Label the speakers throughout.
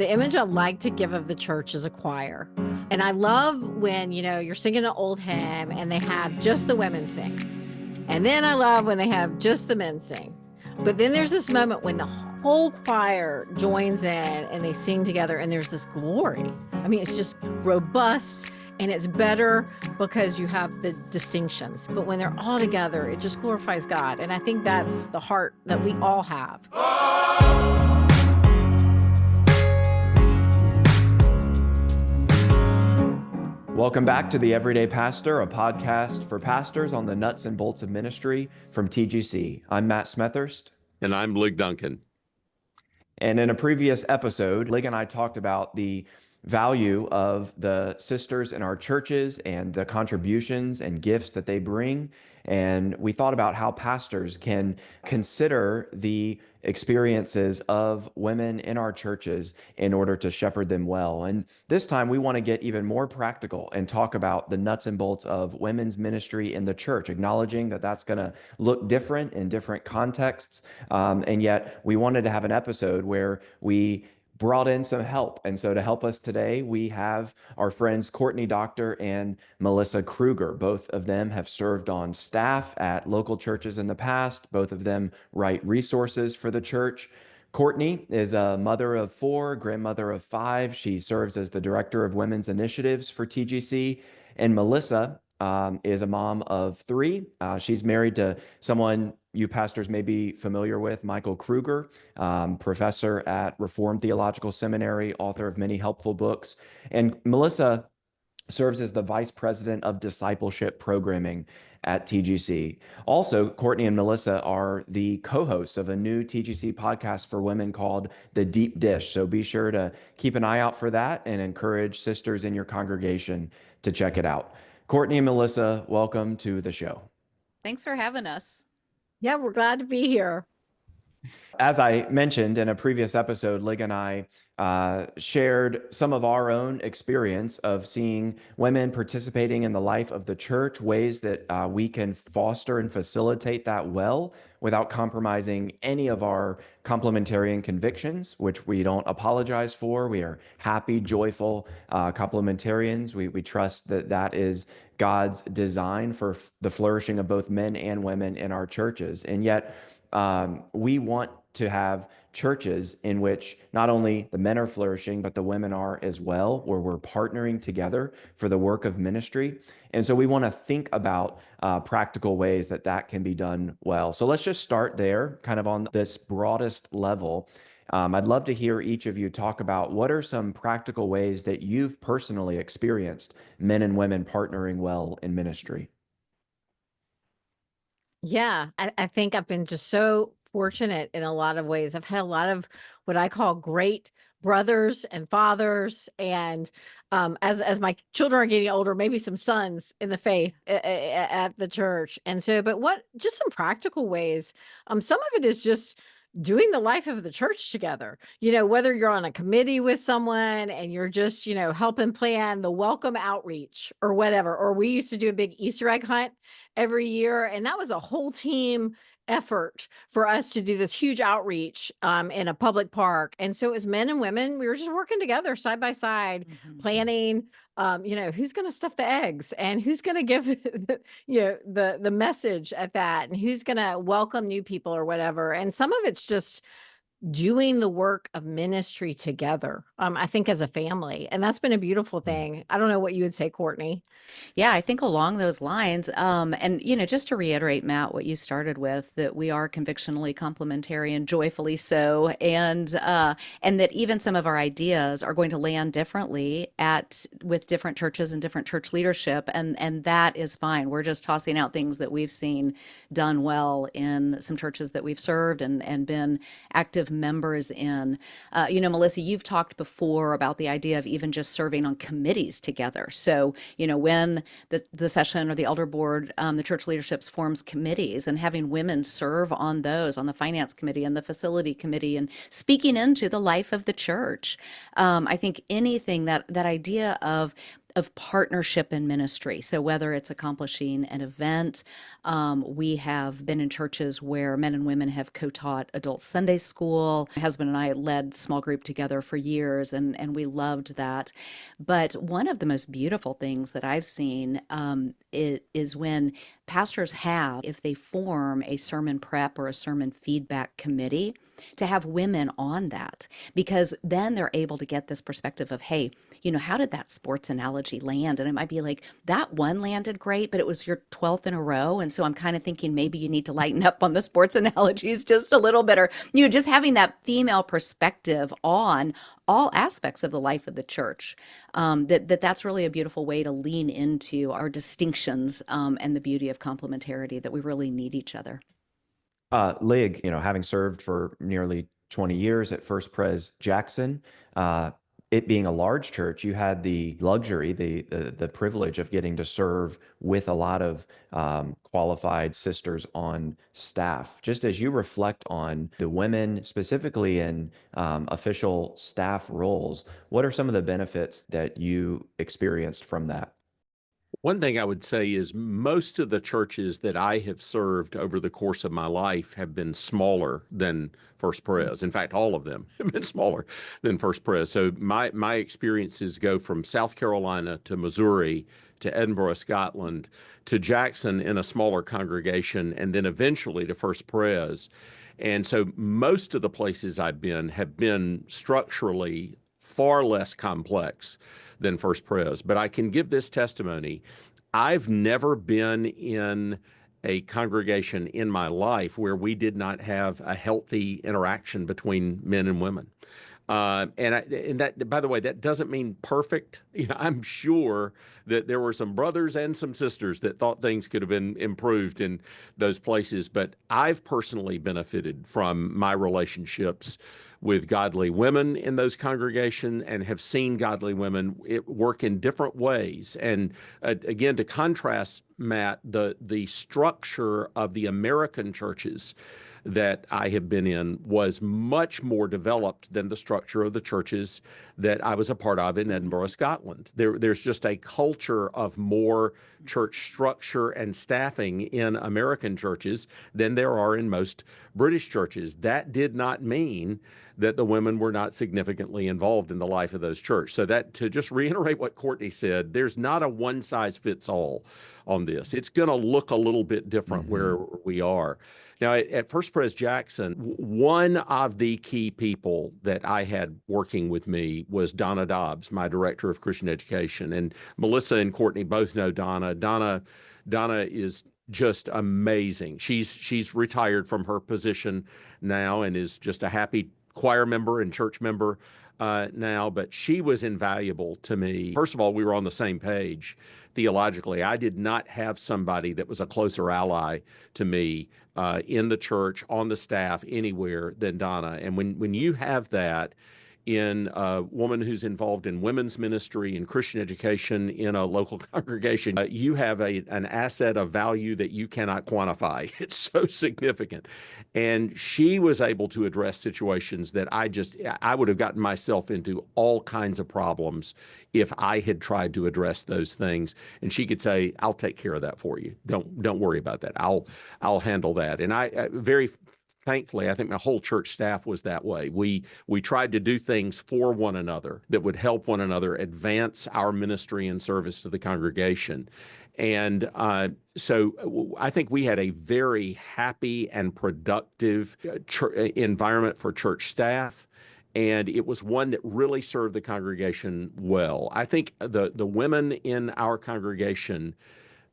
Speaker 1: The image I like to give of the church is a choir. And I love when, you're singing an old hymn and they have just the women sing. And then I love when they have just the men sing. But then there's this moment when the whole choir joins in and they sing together and there's this glory. I mean, it's just robust and it's better because you have the distinctions. But when they're all together, it just glorifies God. And I think that's the heart that we all have.
Speaker 2: Welcome back to The Everyday Pastor, a podcast for pastors on the nuts and bolts of ministry from TGC. I'm Matt Smethurst.
Speaker 3: And I'm Duncan.
Speaker 2: And in a previous episode, Ligon and I talked about the value of the sisters in our churches and the contributions and gifts that they bring. And we thought about how pastors can consider the experiences of women in our churches in order to shepherd them well. And this time we want to get even more practical and talk about the nuts and bolts of women's ministry in the church, acknowledging that that's going to look different in different contexts. And yet we wanted to have an episode where we brought in some help. And so to help us today, we have our friends Courtney Doctor and Melissa Kruger. Both of them have served on staff at local churches in the past. Both of them write resources for the church. Courtney is a mother of 4, grandmother of 5. She serves as the director of women's initiatives for TGC. And Melissa is a mom of 3. She's married to someone you pastors may be familiar with, Michael Kruger, professor at Reformed Theological Seminary, author of many helpful books. And Melissa serves as the vice president of discipleship programming at TGC. Also, Courtney and Melissa are the co-hosts of a new TGC podcast for women called The Deep Dish. So be sure to keep an eye out for that and encourage sisters in your congregation to check it out. Courtney and Melissa, welcome to the show.
Speaker 4: Thanks for having us.
Speaker 1: Yeah, we're glad to be here.
Speaker 2: As I mentioned in a previous episode, Lig and I shared some of our own experience of seeing women participating in the life of the church, ways that we can foster and facilitate that well without compromising any of our complementarian convictions, which we don't apologize for. We are happy, joyful complementarians. We trust that that is God's design for the flourishing of both men and women in our churches. And yet, we want to have churches in which not only the men are flourishing, but the women are as well, where we're partnering together for the work of ministry. And so we want to think about practical ways that that can be done well. So let's just start there, kind of on this broadest level. I'd love to hear each of you talk about what are some practical ways that you've personally experienced men and women partnering well in ministry.
Speaker 1: Yeah, I think I've been just so fortunate in a lot of ways. I've had a lot of what I call great brothers and fathers, and as my children are getting older, maybe some sons in the faith at the church. And so, but just some practical ways. Some of it is just doing the life of the church together, whether you're on a committee with someone and you're just, helping plan the welcome outreach or whatever, or we used to do a big Easter egg hunt every year. And that was a whole team effort for us to do this huge outreach in a public park. And so it was men and women, we were just working together side by side, planning, who's going to stuff the eggs and who's going to give, the message at that and who's going to welcome new people or whatever. And some of it's just doing the work of ministry together, I think as a family. And that's been a beautiful thing. I don't know what you would say, Courtney.
Speaker 4: Yeah, I think along those lines, and just to reiterate, Matt, what you started with, that we are convictionally complementary and joyfully so, and that even some of our ideas are going to land differently with different churches and different church leadership, and that is fine. We're just tossing out things that we've seen done well in some churches that we've served and been active members in. Melissa, you've talked before about the idea of even just serving on committees together. So, when the session or the elder board, the church leadership forms committees, and having women serve on those, on the finance committee and the facility committee, and speaking into the life of the church. I think anything that idea of of partnership in ministry. So whether it's accomplishing an event, we have been in churches where men and women have co-taught adult Sunday school. My husband and I led small group together for years, and we loved that. But one of the most beautiful things that I've seen is when pastors have, if they form a sermon prep or a sermon feedback committee, to have women on that, because then they're able to get this perspective of, hey, how did that sports analogy land? And it might be like, that one landed great, but it was your 12th in a row. And so I'm kind of thinking maybe you need to lighten up on the sports analogies just a little bit, or, just having that female perspective on all aspects of the life of the church. That's really a beautiful way to lean into our distinctions, and the beauty of complementarity, that we really need each other.
Speaker 2: Lig, having served for nearly 20 years at First Pres Jackson, it being a large church, you had the luxury, the privilege of getting to serve with a lot of qualified sisters on staff. Just as you reflect on the women, specifically in official staff roles, what are some of the benefits that you experienced from that?
Speaker 3: One thing I would say is most of the churches that I have served over the course of my life have been smaller than First Pres. In fact, all of them have been smaller than First Pres. So my experiences go from South Carolina to Missouri to Edinburgh, Scotland, to Jackson in a smaller congregation, and then eventually to First Pres. And so most of the places I've been have been structurally far less complex than First Pres. But I can give this testimony. I've never been in a congregation in my life where we did not have a healthy interaction between men and women. And that, by the way, that doesn't mean perfect. I'm sure that there were some brothers and some sisters that thought things could have been improved in those places. But I've personally benefited from my relationships with godly women in those congregations, and have seen godly women work in different ways. And again, to contrast, Matt, the structure of the American churches that I have been in was much more developed than the structure of the churches that I was a part of in Edinburgh, Scotland. There's just a culture of more church structure and staffing in American churches than there are in most British churches. That did not mean that the women were not significantly involved in the life of those churches. So that, to just reiterate what Courtney said, there's not a one size fits all on this. It's going to look a little bit different where we are. Now, at First Pres Jackson, one of the key people that I had working with me was Donna Dobbs, my director of Christian education. And Melissa and Courtney both know Donna. Donna is just amazing. She's retired from her position now and is just a happy choir member and church member now, but she was invaluable to me. First of all, we were on the same page theologically. I did not have somebody that was a closer ally to me in the church, on the staff, anywhere than Donna. And when you have that in a woman who's involved in women's ministry and Christian education in a local congregation, you have an asset of value that you cannot quantify. It's so significant. And she was able to address situations that I would have gotten myself into all kinds of problems if I had tried to address those things. And she could say, I'll take care of that for you. Don't worry about that. I'll handle that. And I very thankfully, I think my whole church staff was that way. We tried to do things for one another that would help one another advance our ministry and service to the congregation. And so I think we had a very happy and productive environment for church staff. And it was one that really served the congregation well. I think the women in our congregation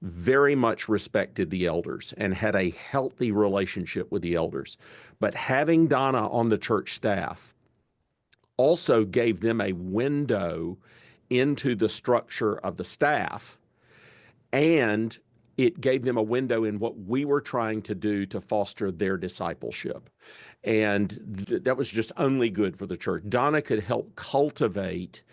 Speaker 3: very much respected the elders and had a healthy relationship with the elders. But having Donna on the church staff also gave them a window into the structure of the staff, and it gave them a window in what we were trying to do to foster their discipleship. And that was just only good for the church. Donna could help cultivate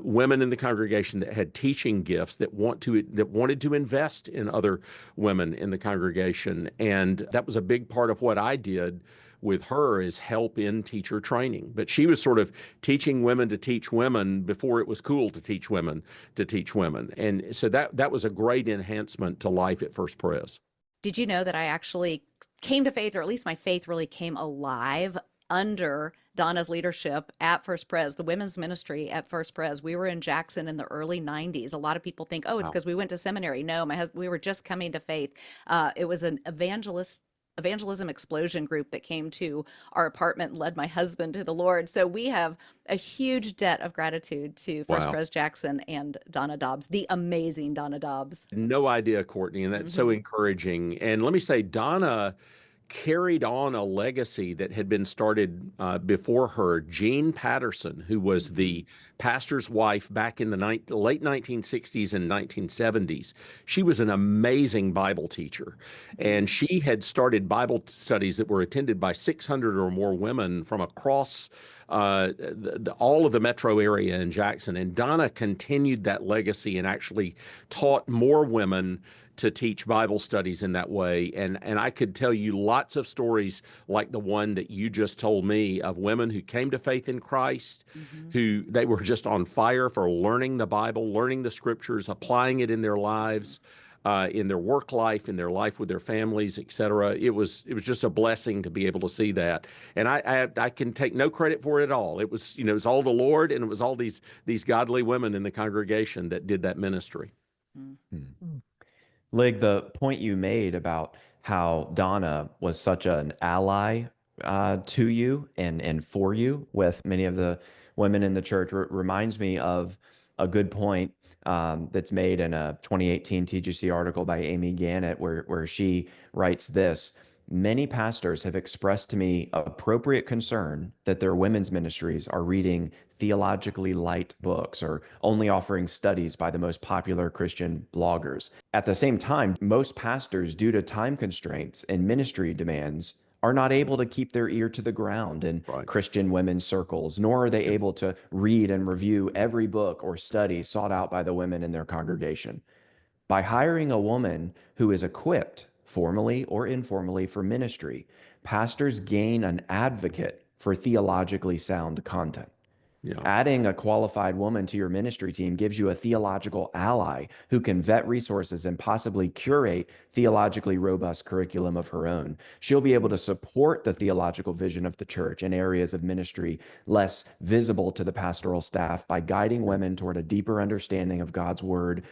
Speaker 3: women in the congregation that had teaching gifts that wanted to invest in other women in the congregation. And that was a big part of what I did with her is help in teacher training. But she was sort of teaching women to teach women before it was cool to teach women to teach women. And so that was a great enhancement to life at First Pres.
Speaker 4: Did you know that I actually came to faith, or at least my faith really came alive under Donna's leadership at First Pres, the women's ministry at First Pres? We were in Jackson in the early 90s. A lot of people think, oh, it's because we went to seminary. No, my husband, we were just coming to faith. It was an evangelism explosion group that came to our apartment and led my husband to the Lord. So we have a huge debt of gratitude to First Pres Jackson and Donna Dobbs, the amazing Donna Dobbs.
Speaker 3: No idea, Courtney, and that's so encouraging. And let me say, Donna carried on a legacy that had been started before her. Jean Patterson, who was the pastor's wife back in the late 1960s and 1970s, she was an amazing Bible teacher. And she had started Bible studies that were attended by 600 or more women from across all of the metro area in Jackson. And Donna continued that legacy and actually taught more women to teach Bible studies in that way. And I could tell you lots of stories like the one that you just told me of women who came to faith in Christ, who they were just on fire for learning the Bible, learning the scriptures, applying it in their lives, in their work life, in their life with their families, etc. It was just a blessing to be able to see that. And I can take no credit for it at all. It was, it was all the Lord, and it was all these godly women in the congregation that did that ministry.
Speaker 2: Lig, the point you made about how Donna was such an ally to you and for you with many of the women in the church reminds me of a good point that's made in a 2018 TGC article by Amy Gannett, where she writes this: many pastors have expressed to me appropriate concern that their women's ministries are reading theologically light books or only offering studies by the most popular Christian bloggers. At the same time, most pastors, due to time constraints and ministry demands, are not able to keep their ear to the ground in Christian women's circles, nor are they able to read and review every book or study sought out by the women in their congregation. By hiring a woman who is equipped, formally or informally, for ministry, pastors gain an advocate for theologically sound content. Adding a qualified woman to your ministry team gives you a theological ally who can vet resources and possibly curate theologically robust curriculum of her own. She'll be able to support the theological vision of the church in areas of ministry less visible to the pastoral staff by guiding women toward a deeper understanding of God's word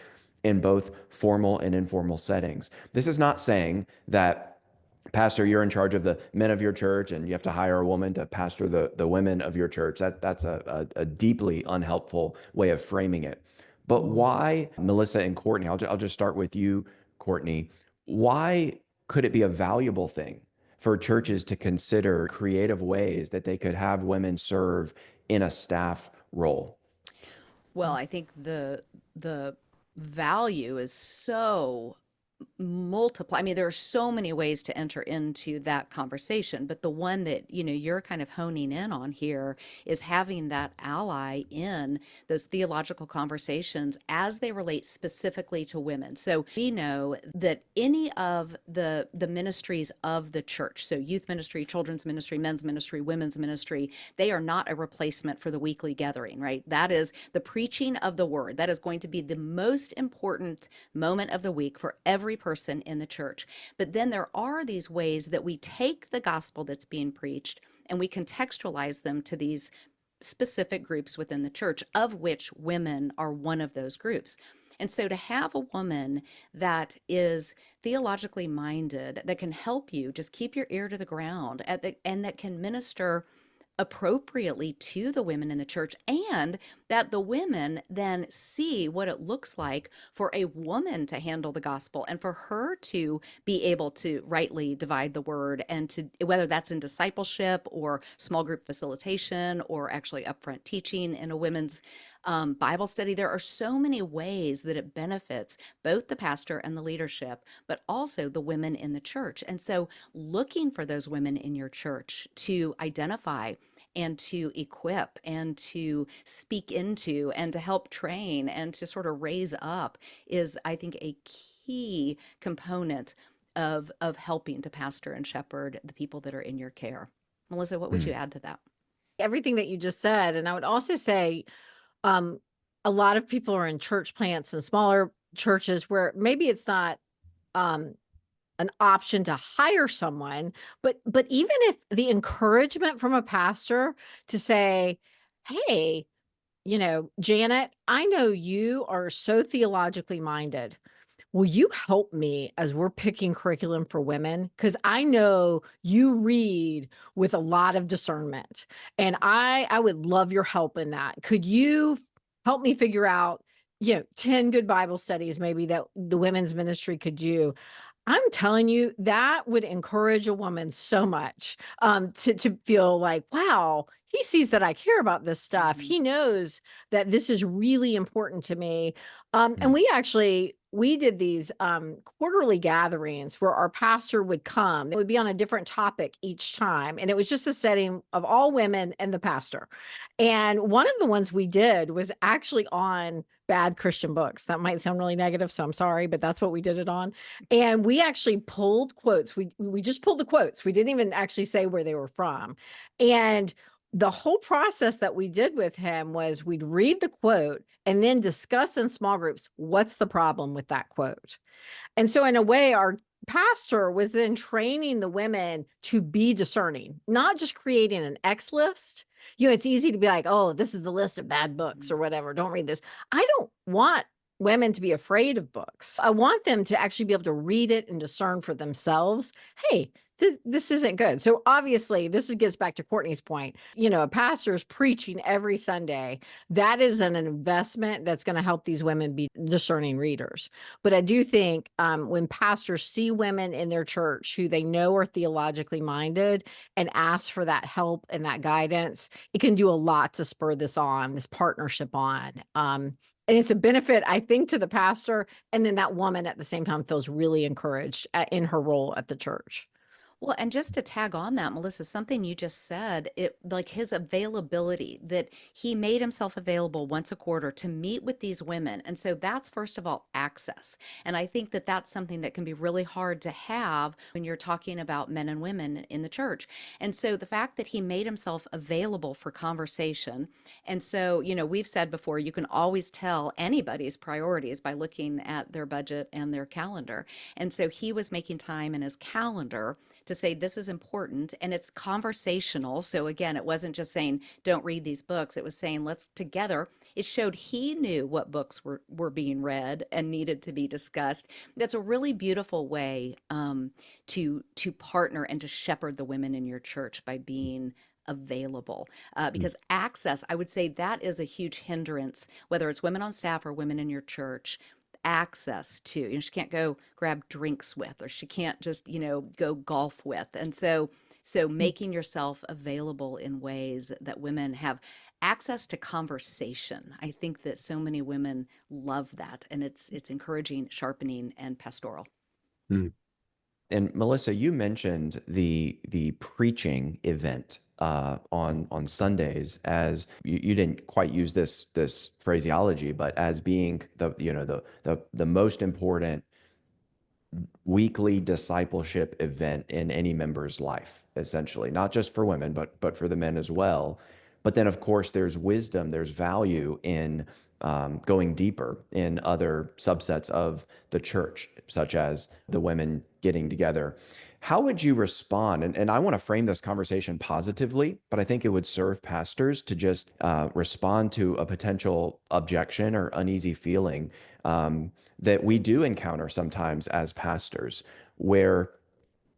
Speaker 2: in both formal and informal settings. This is not saying that, Pastor, you're in charge of the men of your church and you have to hire a woman to pastor the women of your church. That's a deeply unhelpful way of framing it. But why, Melissa and Courtney, I'll just start with you, Courtney. Why could it be a valuable thing for churches to consider creative ways that they could have women serve in a staff role?
Speaker 4: Well, I think the value is so multiply. I mean, there are so many ways to enter into that conversation, but the one that, you're kind of honing in on here is having that ally in those theological conversations as they relate specifically to women. So we know that any of the ministries of the church, so youth ministry, children's ministry, men's ministry, women's ministry, they are not a replacement for the weekly gathering, right? That is the preaching of the word. That is going to be the most important moment of the week for every person in the church. But then there are these ways that we take the gospel that's being preached and we contextualize them to these specific groups within the church, of which women are one of those groups. And so to have a woman that is theologically minded, that can help you just keep your ear to the ground and that can minister appropriately to the women in the church, and that the women then see what it looks like for a woman to handle the gospel and for her to be able to rightly divide the word, and to, whether that's in discipleship or small group facilitation or actually upfront teaching in a women's Bible study. There are so many ways that it benefits both the pastor and the leadership, but also the women in the church. And so looking for those women in your church to identify and to equip and to speak into and to help train and to sort of raise up is, I think, a key component of helping to pastor and shepherd the people that are in your care. Melissa, what would you add to that?
Speaker 1: Everything that you just said. And I would also say, um, a lot of people are in church plants and smaller churches where maybe it's not, um, an option to hire someone, but even if the encouragement from a pastor to say, "Hey, Janet, I know you are so theologically minded. Will you help me as we're picking curriculum for women? Because I know you read with a lot of discernment, and I would love your help in that. Could you help me figure out, 10 good Bible studies maybe that the women's ministry could do?" I'm telling you, that would encourage a woman so much, to feel like, wow, he sees that I care about this stuff. He knows that this is really important to me. And we did these quarterly gatherings where our pastor would come. It would be on a different topic each time. And it was just a setting of all women and the pastor. And one of the ones we did was actually on bad Christian books. That might sound really negative, so I'm sorry, but that's what we did it on. And we actually pulled quotes. We just pulled the quotes. We didn't even actually say where they were from. And the whole process that we did with him was we'd read the quote and then discuss in small groups, what's the problem with that quote? And so in a way, our pastor was then training the women to be discerning, not just creating an X list. It's easy to be like, oh, this is the list of bad books or whatever. Don't read this. I don't want women to be afraid of books. I want them to actually be able to read it and discern for themselves. Hey, this isn't good. So obviously, gets back to Courtney's point. A pastor's preaching every Sunday. That is an investment that's going to help these women be discerning readers. But I do think when pastors see women in their church who they know are theologically minded and ask for that help and that guidance, it can do a lot to spur this partnership on. And it's a benefit, I think, to the pastor. And then that woman at the same time feels really encouraged in her role at the church.
Speaker 4: Well, and just to tag on that, Melissa, something you just said, it like his availability, that he made himself available once a quarter to meet with these women. And so that's first of all access. And I think that that's something that can be really hard to have when you're talking about men and women in the church. And so the fact that he made himself available for conversation. And so, we've said before, you can always tell anybody's priorities by looking at their budget and their calendar. And so he was making time in his calendar to say this is important, and it's conversational. So again, it wasn't just saying don't read these books. It was saying let's together. It showed he knew what books were being read and needed to be discussed. That's a really beautiful way to partner and to shepherd the women in your church by being available, because access, I would say that is a huge hindrance, whether it's women on staff or women in your church. Access to, she can't go grab drinks with, or she can't just, go golf with. And so making yourself available in ways that women have access to conversation. I think that so many women love that, and it's encouraging, sharpening, and pastoral.
Speaker 3: Mm.
Speaker 2: And Melissa, you mentioned the preaching event on Sundays, as you didn't quite use this phraseology, but as being the most important weekly discipleship event in any member's life, essentially, not just for women, but for the men as well. But then, of course, there's wisdom, there's value in going deeper in other subsets of the church, such as the women getting together. How would you respond? And I want to frame this conversation positively, but I think it would serve pastors to just respond to a potential objection or uneasy feeling that we do encounter sometimes as pastors, where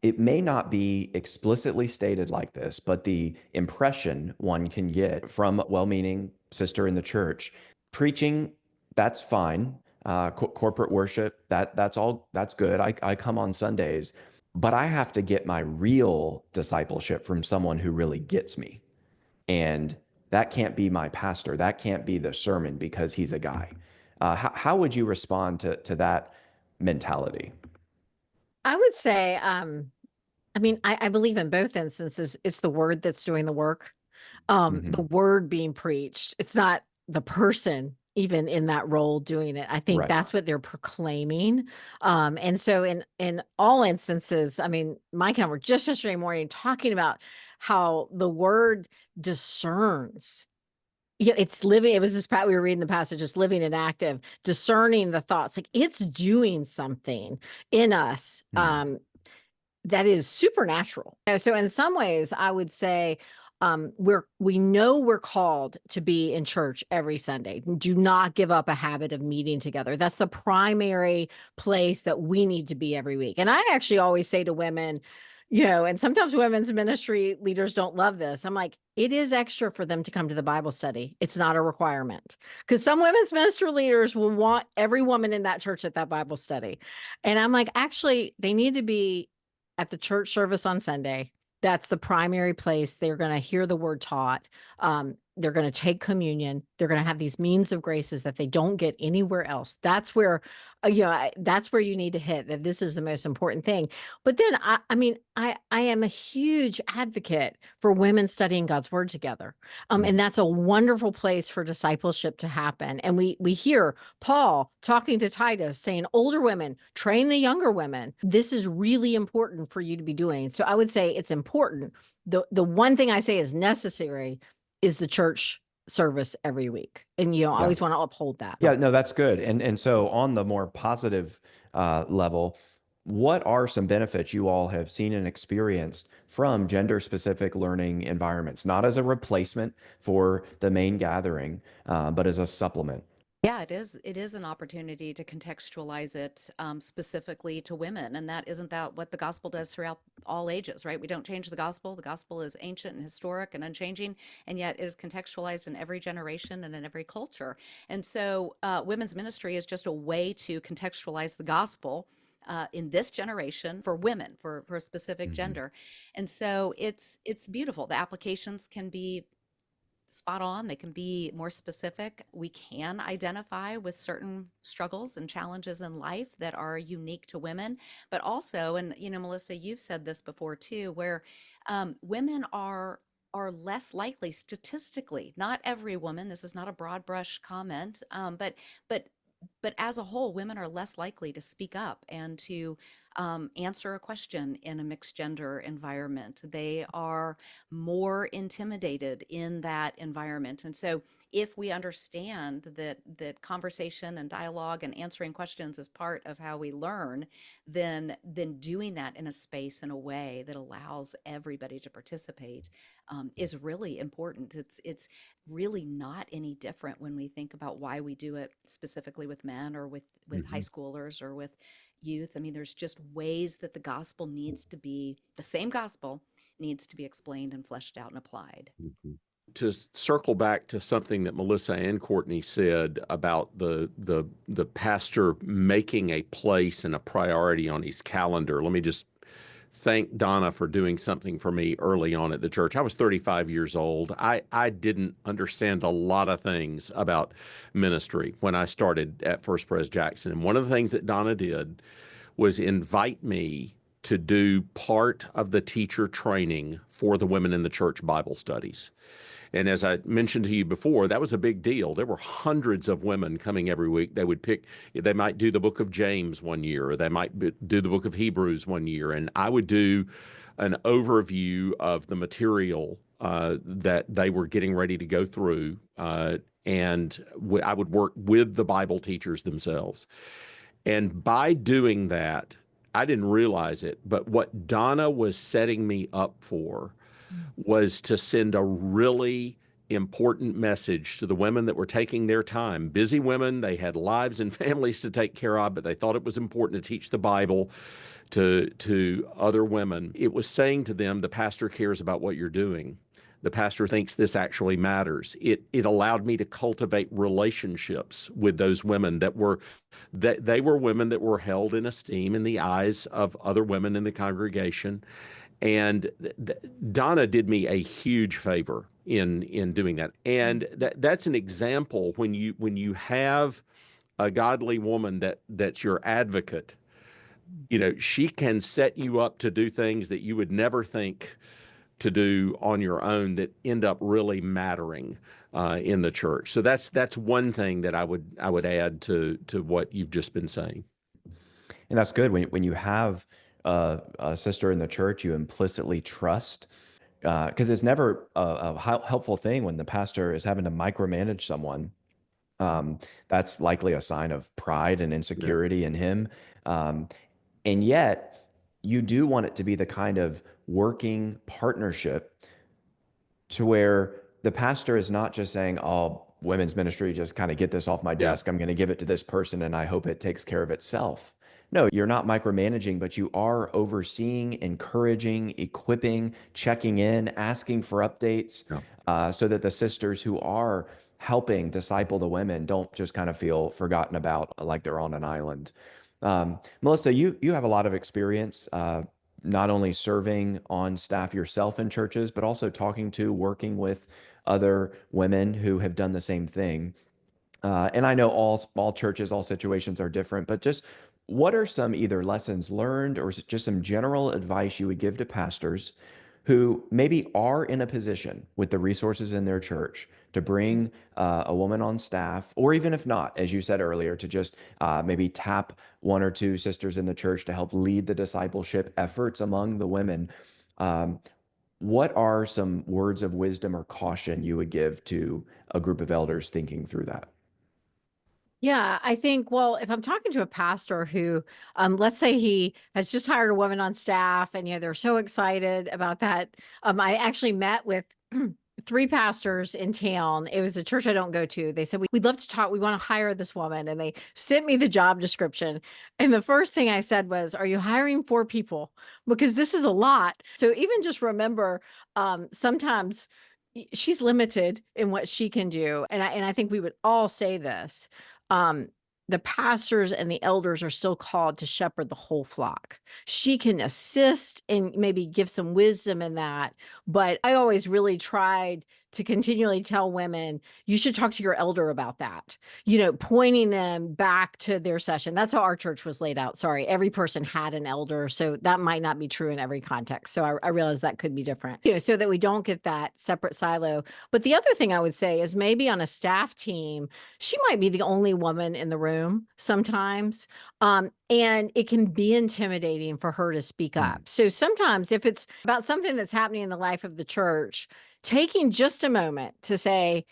Speaker 2: it may not be explicitly stated like this, but the impression one can get from a well-meaning sister in the church, preaching, that's fine. Corporate worship, that's good. I come on Sundays, but I have to get my real discipleship from someone who really gets me. And that can't be my pastor. That can't be the sermon because he's a guy. How would you respond to that mentality?
Speaker 1: I would say, I believe in both instances, it's the word that's doing the work. The word being preached. It's not the person even in that role doing it. I think
Speaker 2: Right.
Speaker 1: that's what they're proclaiming. And so in all instances, Mike and I were just yesterday morning talking about how the word discerns. Yeah, it's living. It was this we were reading the passage, it's living and active, discerning the thoughts. Like it's doing something in us. That is supernatural. So in some ways, I would say we know we're called to be in church every Sunday. Do not give up a habit of meeting together. That's the primary place that we need to be every week. And I actually always say to women, and sometimes women's ministry leaders don't love this. I'm like, it is extra for them to come to the Bible study. It's not a requirement, because some women's ministry leaders will want every woman in that church at that Bible study. And I'm like, actually, they need to be at the church service on Sunday. That's the primary place they're going to hear the word taught. They're going to take communion. They're going to have these means of graces that they don't get anywhere else. That's where, that's where you need to hit that. This is the most important thing. But then, I am a huge advocate for women studying God's word together. And that's a wonderful place for discipleship to happen. And we hear Paul talking to Titus saying, older women, train the younger women. This is really important for you to be doing. So I would say it's important. The one thing I say is necessary is the church service every week. And I always want to uphold that.
Speaker 2: Yeah, no, that's good. And so on the more positive level, what are some benefits you all have seen and experienced from gender-specific learning environments, not as a replacement for the main gathering, but as a supplement?
Speaker 4: Yeah, it is. It is an opportunity to contextualize it specifically to women, and isn't that what the gospel does throughout all ages, right? We don't change the gospel. The gospel is ancient and historic and unchanging, and yet it is contextualized in every generation and in every culture. And so, women's ministry is just a way to contextualize the gospel in this generation for women, for a specific gender. And so it's beautiful. The applications can be spot on. They can be more specific. We can identify with certain struggles and challenges in life that are unique to women, but also, and Melissa, you've said this before too, where women are less likely statistically, not every woman, this is not a broad brush comment, but as a whole, women are less likely to speak up and to answer a question in a mixed gender environment. They are more intimidated in that environment. And so if we understand that conversation and dialogue and answering questions is part of how we learn, then doing that in a space, in a way that allows everybody to participate is really important. It's really not any different when we think about why we do it specifically with men or with high schoolers or with youth. I mean, there's just ways that the same gospel needs to be explained and fleshed out and applied.
Speaker 3: To circle back to something that Melissa and Courtney said about the pastor making a place and a priority on his calendar, let me just thank Donna for doing something for me early on at the church. I was 35 years old. I didn't understand a lot of things about ministry when I started at First Pres Jackson. And one of the things that Donna did was invite me to do part of the teacher training for the Women in the Church Bible studies. And as I mentioned to you before, that was a big deal. There were hundreds of women coming every week. They might do the book of James one year, or they might do the book of Hebrews one year. And I would do an overview of the material that they were getting ready to go through. And I would work with the Bible teachers themselves. And by doing that, I didn't realize it, but what Donna was setting me up for was to send a really important message to the women that were taking their time. Busy women, they had lives and families to take care of, but they thought it was important to teach the Bible to other women. It was saying to them, the pastor cares about what you're doing. The pastor thinks this actually matters. It allowed me to cultivate relationships with those women that they were women that were held in esteem in the eyes of other women in the congregation. And Donna did me a huge favor in doing that. And that's an example when you have a godly woman that's your advocate. She can set you up to do things that you would never think to do on your own that end up really mattering in the church. So that's one thing that I would add to what you've just been saying.
Speaker 2: And that's good when you have a sister in the church you implicitly trust because it's never a helpful thing when the pastor is having to micromanage someone. That's likely a sign of pride and
Speaker 3: Yeah.
Speaker 2: insecurity in him. And yet, you do want it to be the kind of working partnership to where the pastor is not just saying, oh, women's ministry, just kind of get this off my
Speaker 3: Yeah.
Speaker 2: desk. I'm going to give it to this person and I hope it takes care of itself. No, you're not micromanaging, but you are overseeing, encouraging, equipping, checking in, asking for updates,
Speaker 3: Yeah.
Speaker 2: so that the sisters who are helping disciple the women don't just kind of feel forgotten about, like they're on an island. Melissa, you have a lot of experience, not only serving on staff yourself in churches, but also talking to, working with other women who have done the same thing. And I know all churches, all situations are different, but just what are some either lessons learned or just some general advice you would give to pastors who maybe are in a position with the resources in their church to bring a woman on staff, or even if not, as you said earlier, to just maybe tap one or two sisters in the church to help lead the discipleship efforts among the women? Um, what are some words of wisdom or caution you would give to a group of elders thinking through that?
Speaker 1: Yeah, I think, well, if I'm talking to a pastor who, let's say he has just hired a woman on staff and, they're so excited about that. I actually met with three pastors in town. It was a church I don't go to. They said, we'd love to talk. We want to hire this woman. And they sent me the job description. And the first thing I said was, are you hiring 4 people? Because this is a lot. So even just remember, sometimes she's limited in what she can do. And I think we would all say this. Um, the pastors and the elders are still called to shepherd the whole flock. She can assist and maybe give some wisdom in that. But I always really tried to continually tell women, you should talk to your elder about that, pointing them back to their session. That's how our church was laid out. Sorry, every person had an elder. So that might not be true in every context. So I realize that could be different, so that we don't get that separate silo. But the other thing I would say is maybe on a staff team, she might be the only woman in the room sometimes. And it can be intimidating for her to speak up. So sometimes if it's about something that's happening in the life of the church, taking just a moment to say,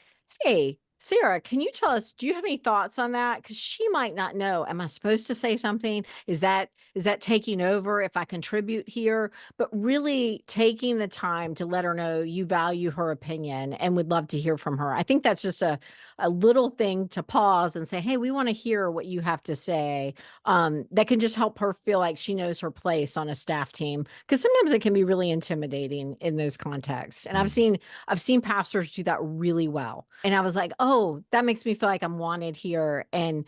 Speaker 1: hey, Sarah, can you tell us, do you have any thoughts on that? Because she might not know. Am I supposed to say something? Is that taking over if I contribute here? But really taking the time to let her know you value her opinion and would love to hear from her. I think that's just a little thing to pause and say, hey, we want to hear what you have to say. That can just help her feel like she knows her place on a staff team. Because sometimes it can be really intimidating in those contexts. And I've seen pastors do that really well. And I was like, oh, that makes me feel like I'm wanted here and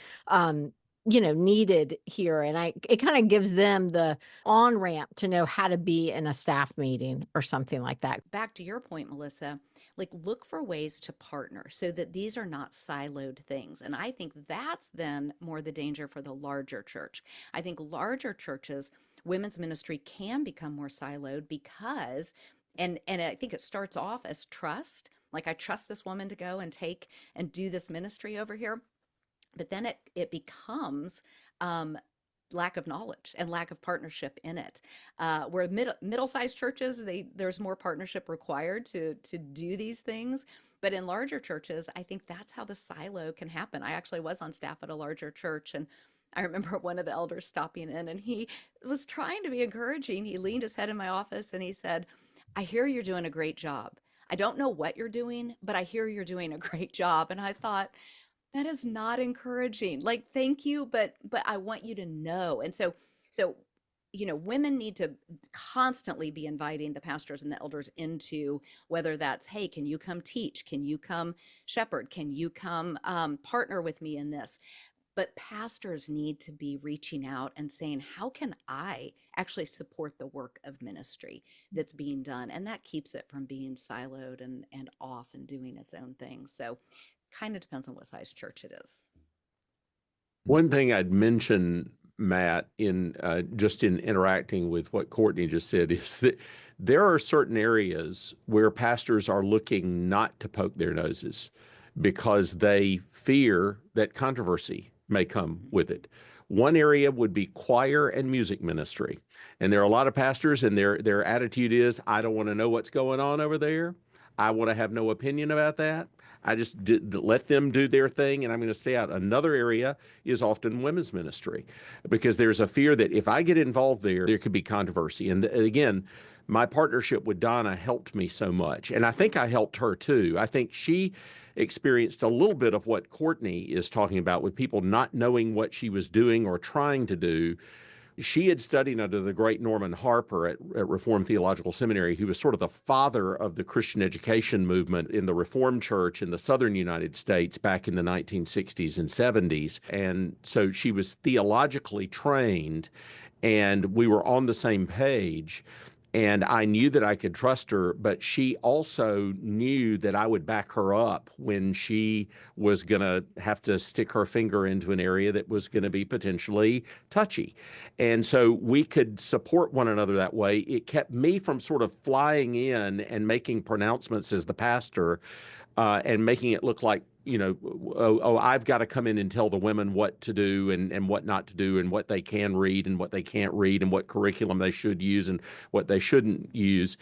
Speaker 1: needed here. And it kind of gives them the on-ramp to know how to be in a staff meeting or something like that.
Speaker 4: Back to your point, Melissa, like look for ways to partner so that these are not siloed things. And I think that's then more the danger for the larger church. I think larger churches, women's ministry can become more siloed because, and I think it starts off as trust. Like I trust this woman to go and take and do this ministry over here. But then it becomes lack of knowledge and lack of partnership in it. Where middle-sized churches, there's more partnership required to do these things. But in larger churches, I think that's how the silo can happen. I actually was on staff at a larger church, and I remember one of the elders stopping in, and he was trying to be encouraging. He leaned his head in my office and he said, I hear you're doing a great job. I don't know what you're doing, but I hear you're doing a great job. And I thought, that is not encouraging. Like, thank you, but I want you to know. And so women need to constantly be inviting the pastors and the elders into, whether that's, hey, can you come teach? Can you come shepherd? Can you come partner with me in this? But pastors need to be reaching out and saying, how can I actually support the work of ministry that's being done? And that keeps it from being siloed and off and doing its own thing. So kind of depends on what size church it is.
Speaker 3: One thing I'd mention, Matt, in just in interacting with what Courtney just said, is that there are certain areas where pastors are looking not to poke their noses because they fear that controversy may come with it. One area would be choir and music ministry. And there are a lot of pastors, and their attitude is, I don't want to know what's going on over there. I want to have no opinion about that. I just let them do their thing, and I'm going to stay out. Another area is often women's ministry, because there's a fear that if I get involved there could be controversy. And again, my partnership with Donna helped me so much, and I think I helped her too. I think she experienced a little bit of what Courtney is talking about, with people not knowing what she was doing or trying to do. She had studied under the great Norman Harper at Reformed Theological Seminary, who was sort of the father of the Christian education movement in the Reformed Church in the southern United States back in the 1960s and 70s. And so she was theologically trained, and we were on the same page. And I knew that I could trust her, but she also knew that I would back her up when she was going to have to stick her finger into an area that was going to be potentially touchy. And so we could support one another that way. It kept me from sort of flying in and making pronouncements as the pastor, and making it look like, I've got to come in and tell the women what to do and what not to do, and what they can read and what they can't read, and what curriculum they should use and what they shouldn't use.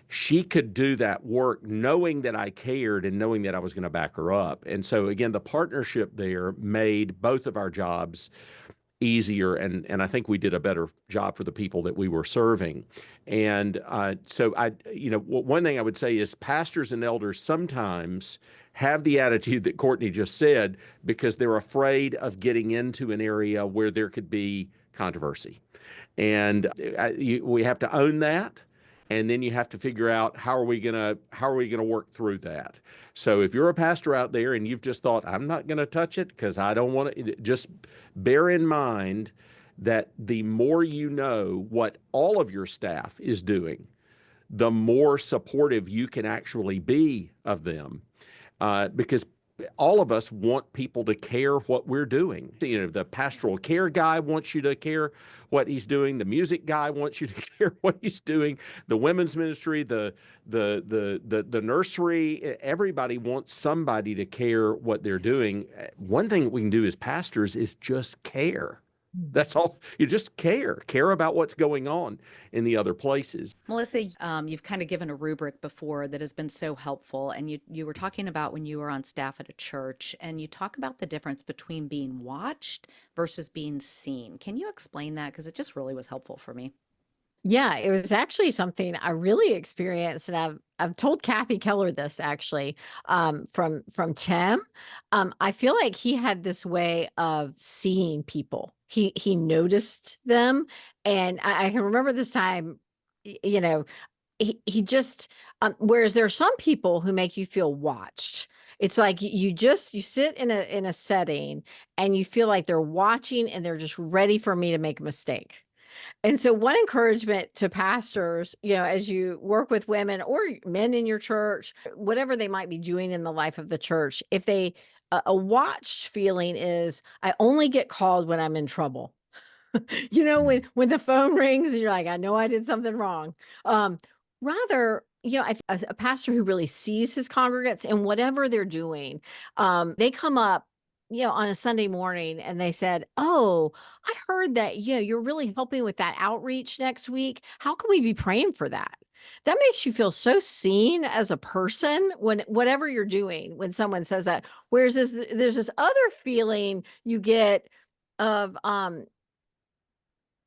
Speaker 3: She could do that work knowing that I cared and knowing that I was going to back her up. And so, again, the partnership there made both of our jobs easier, and I think we did a better job for the people that we were serving. And so one thing I would say is pastors and elders sometimes have the attitude that Courtney just said, because they're afraid of getting into an area where there could be controversy. And we have to own that. And then you have to figure out how are we gonna work through that. So if you're a pastor out there and you've just thought, I'm not gonna touch it because I don't want to, just bear in mind that the more you know what all of your staff is doing, the more supportive you can actually be of them. Because all of us want people to care what we're doing. The pastoral care guy wants you to care what he's doing. The music guy wants you to care what he's doing. The women's ministry, the nursery, everybody wants somebody to care what they're doing. One thing we can do as pastors is just care. That's all. You just care about what's going on in the other places.
Speaker 4: Melissa, you've kind of given a rubric before that has been so helpful. And you were talking about when you were on staff at a church, and you talk about the difference between being watched versus being seen. Can you explain that? Because it just really was helpful for me.
Speaker 1: Yeah, it was actually something I really experienced, and I've told Kathy Keller this actually, from Tim. I feel like he had this way of seeing people. He noticed them, and I can remember this time, he just whereas there are some people who make you feel watched. It's like you sit in a setting and you feel like they're watching and they're just ready for me to make a mistake. And so one encouragement to pastors, as you work with women or men in your church, whatever they might be doing in the life of the church, if they, a watched feeling is, I only get called when I'm in trouble. When the phone rings and you're like, I know I did something wrong. Rather, a pastor who really sees his congregants and whatever they're doing, they come up on a Sunday morning and they said, oh, I heard that, you're really helping with that outreach next week. How can we be praying for that? That makes you feel so seen as a person when whatever you're doing, when someone says that. Whereas there's this other feeling you get of,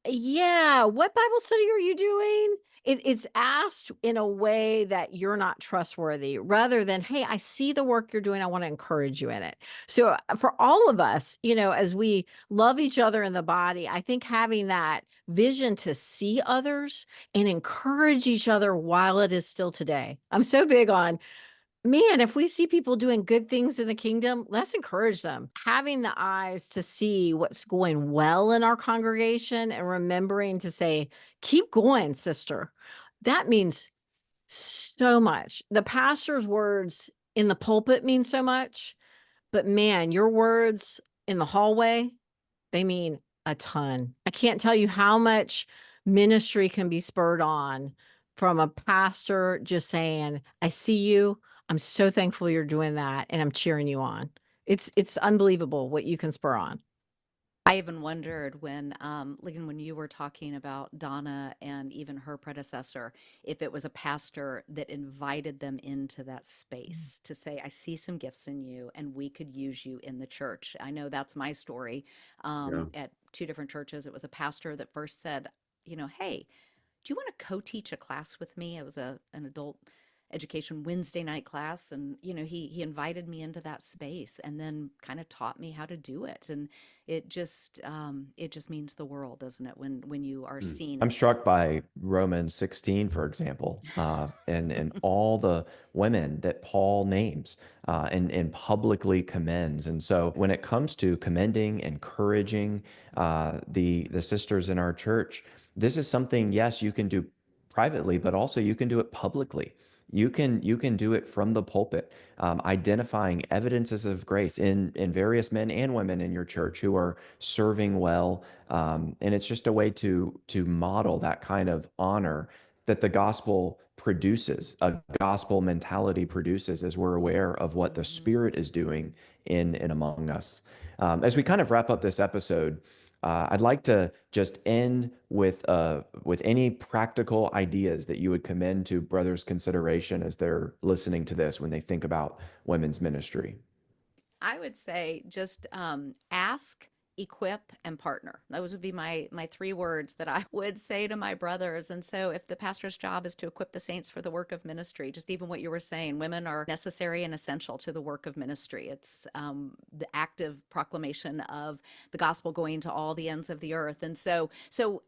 Speaker 1: yeah, what Bible study are you doing? It's asked in a way that you're not trustworthy, rather than, hey, I see the work you're doing. I want to encourage you in it. So for all of us, as we love each other in the body, I think having that vision to see others and encourage each other while it is still today. I'm so big on, man, if we see people doing good things in the kingdom, let's encourage them. Having the eyes to see what's going well in our congregation and remembering to say, keep going, sister. That means so much. The pastor's words in the pulpit mean so much, but man, your words in the hallway, they mean a ton. I can't tell you how much ministry can be spurred on from a pastor just saying, I see you. I'm so thankful you're doing that, and I'm cheering you on. It's unbelievable what you can spur on.
Speaker 4: I even wondered when, Ligon, when you were talking about Donna and even her predecessor, if it was a pastor that invited them into that space to say, I see some gifts in you and we could use you in the church. I know that's my story.
Speaker 3: Yeah.
Speaker 4: At two different churches, it was a pastor that first said, hey, do you want to co-teach a class with me? It was an adult education Wednesday night class. And, he invited me into that space and then kind of taught me how to do it. And it just means the world, doesn't it? When you are seen.
Speaker 2: I'm struck by Romans 16, for example, and all the women that Paul names and publicly commends. And so when it comes to commending, encouraging the sisters in our church, this is something, yes, you can do privately, but also you can do it publicly. You can do it from the pulpit, identifying evidences of grace in various men and women in your church who are serving well, and it's just a way to model that kind of honor that the gospel produces, a gospel mentality produces, as we're aware of what the Spirit is doing in and among us. As we kind of wrap up this episode, I'd like to just end with any practical ideas that you would commend to brothers' consideration as they're listening to this when they think about women's ministry.
Speaker 4: I would say just ask, equip, and partner. Those would be my three words that I would say to my brothers. And so, if the pastor's job is to equip the saints for the work of ministry, just even what you were saying, women are necessary and essential to the work of ministry. It's the active proclamation of the gospel going to all the ends of the earth. And so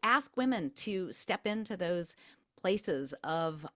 Speaker 4: ask women to step into those places of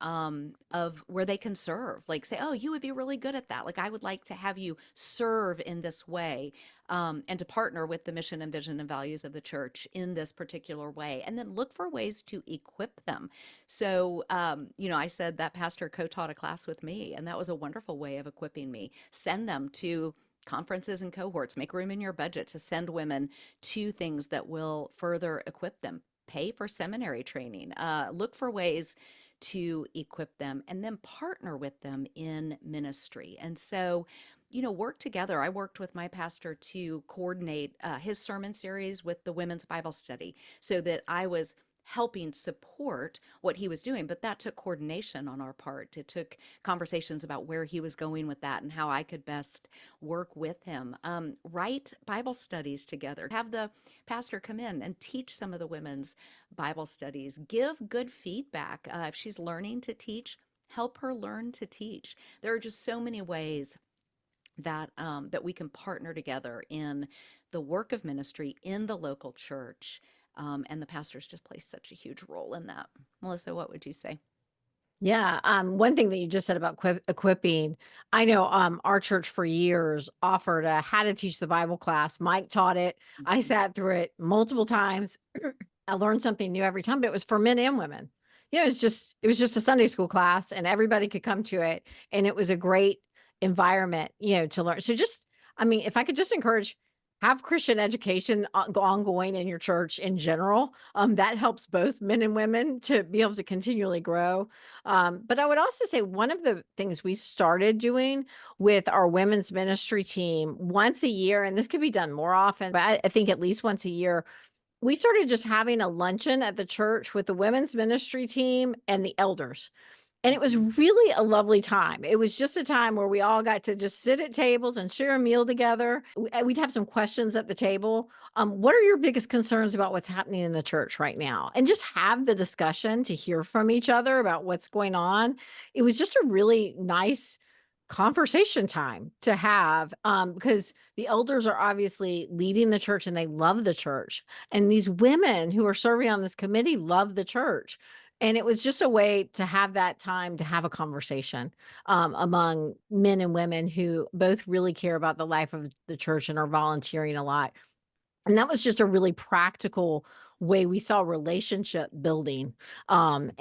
Speaker 4: where they can serve, like say, oh, you would be really good at that, like I would like to have you serve in this way, and to partner with the mission and vision and values of the church in this particular way, and then look for ways to equip them. So I said that pastor co-taught a class with me, and that was a wonderful way of equipping me. Send them to conferences and cohorts, make room in your budget to send women to things that will further equip them. Pay for seminary training, look for ways to equip them, and then partner with them in ministry. And so, work together. I worked with my pastor to coordinate his sermon series with the women's Bible study so that I was helping support what he was doing, but that took coordination on our part. It took conversations about where he was going with that and how I could best work with him. Write Bible studies together. Have the pastor come in and teach some of the women's Bible studies. Give good feedback. If she's learning to teach, help her learn to teach. There are just so many ways that we can partner together in the work of ministry in the local church. And the pastors just play such a huge role in that. Melissa, what would you say?
Speaker 1: Yeah, one thing that you just said about equipping, I know our church for years offered a how to teach the Bible class. Mike taught it. I sat through it multiple times. I learned something new every time, but it was for men and women. It was just a Sunday school class, and everybody could come to it, and it was a great environment, to learn. So if I could just encourage, have Christian education ongoing in your church in general. That helps both men and women to be able to continually grow. But I would also say one of the things we started doing with our women's ministry team once a year, and this could be done more often, but I think at least once a year, we started just having a luncheon at the church with the women's ministry team and the elders. And it was really a lovely time. It was just a time where we all got to just sit at tables and share a meal together. We'd have some questions at the table. What are your biggest concerns about what's happening in the church right now? And just have the discussion to hear from each other about what's going on. It was just a really nice conversation time to have, because the elders are obviously leading the church and they love the church. And these women who are serving on this committee love the church. And it was just a way to have that time to have a conversation among men and women who both really care about the life of the church and are volunteering a lot. And that was just a really practical way we saw relationship building. And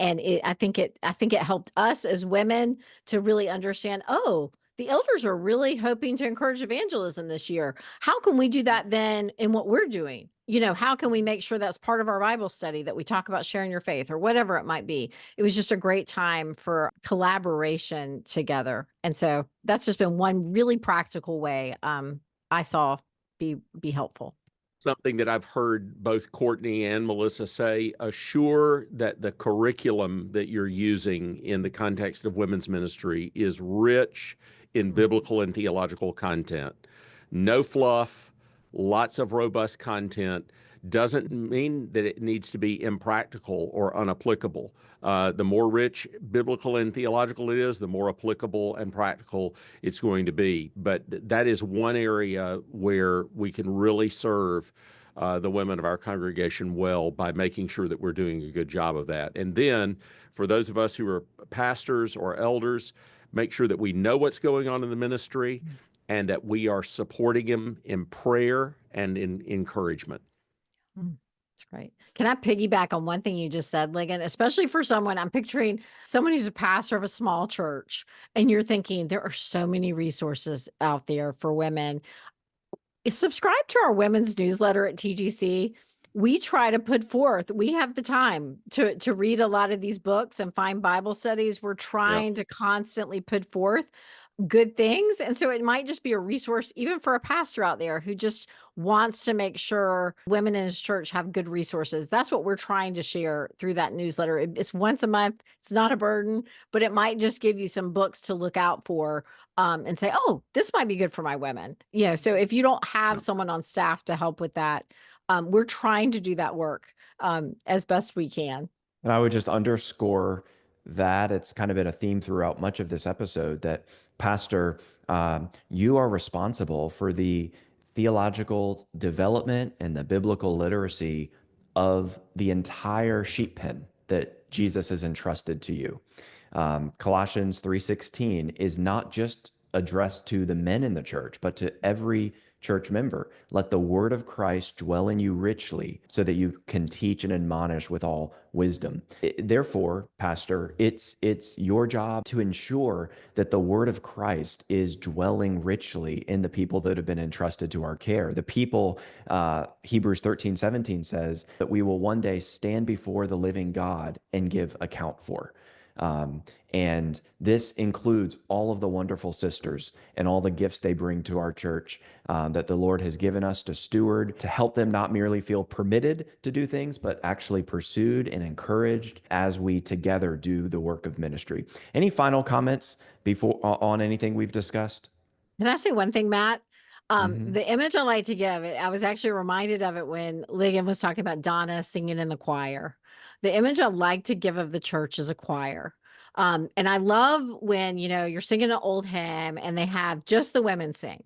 Speaker 1: I think it helped us as women to really understand, oh, the elders are really hoping to encourage evangelism this year. How can we do that then in what we're doing? How can we make sure that's part of our Bible study, that we talk about sharing your faith or whatever it might be? It was just a great time for collaboration together. And so that's just been one really practical way I saw be helpful.
Speaker 3: something that I've heard both Courtney and Melissa say: assure that the curriculum that you're using in the context of women's ministry is rich in biblical and theological content. No fluff, lots of robust content. Doesn't mean that it needs to be impractical or unapplicable. The more rich biblical and theological it is, the more applicable and practical it's going to be. But that is one area where we can really serve the women of our congregation well by making sure that we're doing a good job of that. And then for those of us who are pastors or elders, make sure that we know what's going on in the ministry and that we are supporting them in prayer and in encouragement.
Speaker 1: That's great. Can I piggyback on one thing you just said, Ligon? Especially for someone, I'm picturing someone who's a pastor of a small church, and you're thinking there are so many resources out there for women. Subscribe to our women's newsletter at TGC. We try to put forth, we have the time to read a lot of these books and find Bible studies. We're trying to constantly put forth good things. And so it might just be a resource, even for a pastor out there who just wants to make sure women in his church have good resources. That's what we're trying to share through that newsletter. It's once a month. It's not a burden, but it might just give you some books to look out for and say, oh, this might be good for my women. So if you don't have someone on staff to help with that, we're trying to do that work as best we can.
Speaker 2: And I would just underscore that it's kind of been a theme throughout much of this episode that, Pastor, you are responsible for the theological development and the biblical literacy of the entire sheep pen that Jesus has entrusted to you. Colossians 3:16 is not just addressed to the men in the church, but to every church member. Let the word of Christ dwell in you richly so that you can teach and admonish with all wisdom. Therefore, Pastor, it's your job to ensure that the word of Christ is dwelling richly in the people that have been entrusted to our care. The people, Hebrews 13:17 says that we will one day stand before the living God and give account for. And this includes all of the wonderful sisters and all the gifts they bring to our church that the Lord has given us to steward, to help them not merely feel permitted to do things, but actually pursued and encouraged as we together do the work of ministry. Any final comments on anything we've discussed?
Speaker 1: Can I say one thing, Matt? The image I like to give it, I was actually reminded of it when Ligon was talking about Donna singing in the choir. The image I like to give of the church is a choir. And I love when, you're singing an old hymn and they have just the women sing.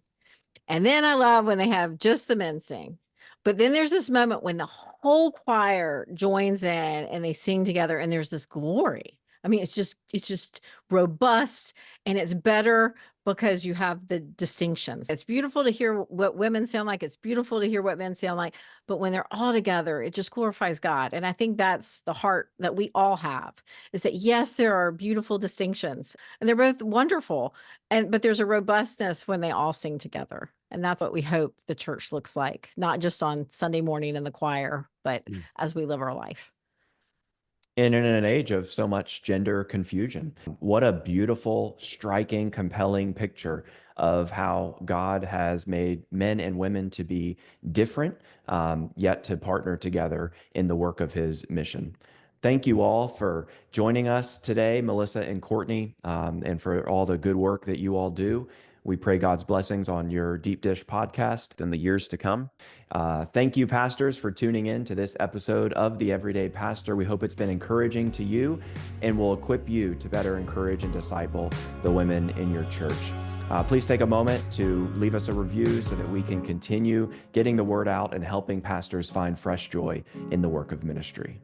Speaker 1: And then I love when they have just the men sing. But then there's this moment when the whole choir joins in and they sing together and there's this glory. I mean, it's just robust and it's better because you have the distinctions. It's beautiful to hear what women sound like. It's beautiful to hear what men sound like. But when they're all together, it just glorifies God. And I think that's the heart that we all have, is that yes, there are beautiful distinctions and they're both wonderful. But there's a robustness when they all sing together. And that's what we hope the church looks like, not just on Sunday morning in the choir, but as we live our life.
Speaker 2: And in an age of so much gender confusion, what a beautiful, striking, compelling picture of how God has made men and women to be different, yet to partner together in the work of his mission. Thank you all for joining us today, Melissa and Courtney, and for all the good work that you all do. We pray God's blessings on your Deep Dish podcast in the years to come. Thank you, pastors, for tuning in to this episode of The Everyday Pastor. We hope it's been encouraging to you and will equip you to better encourage and disciple the women in your church. Please take a moment to leave us a review so that we can continue getting the word out and helping pastors find fresh joy in the work of ministry.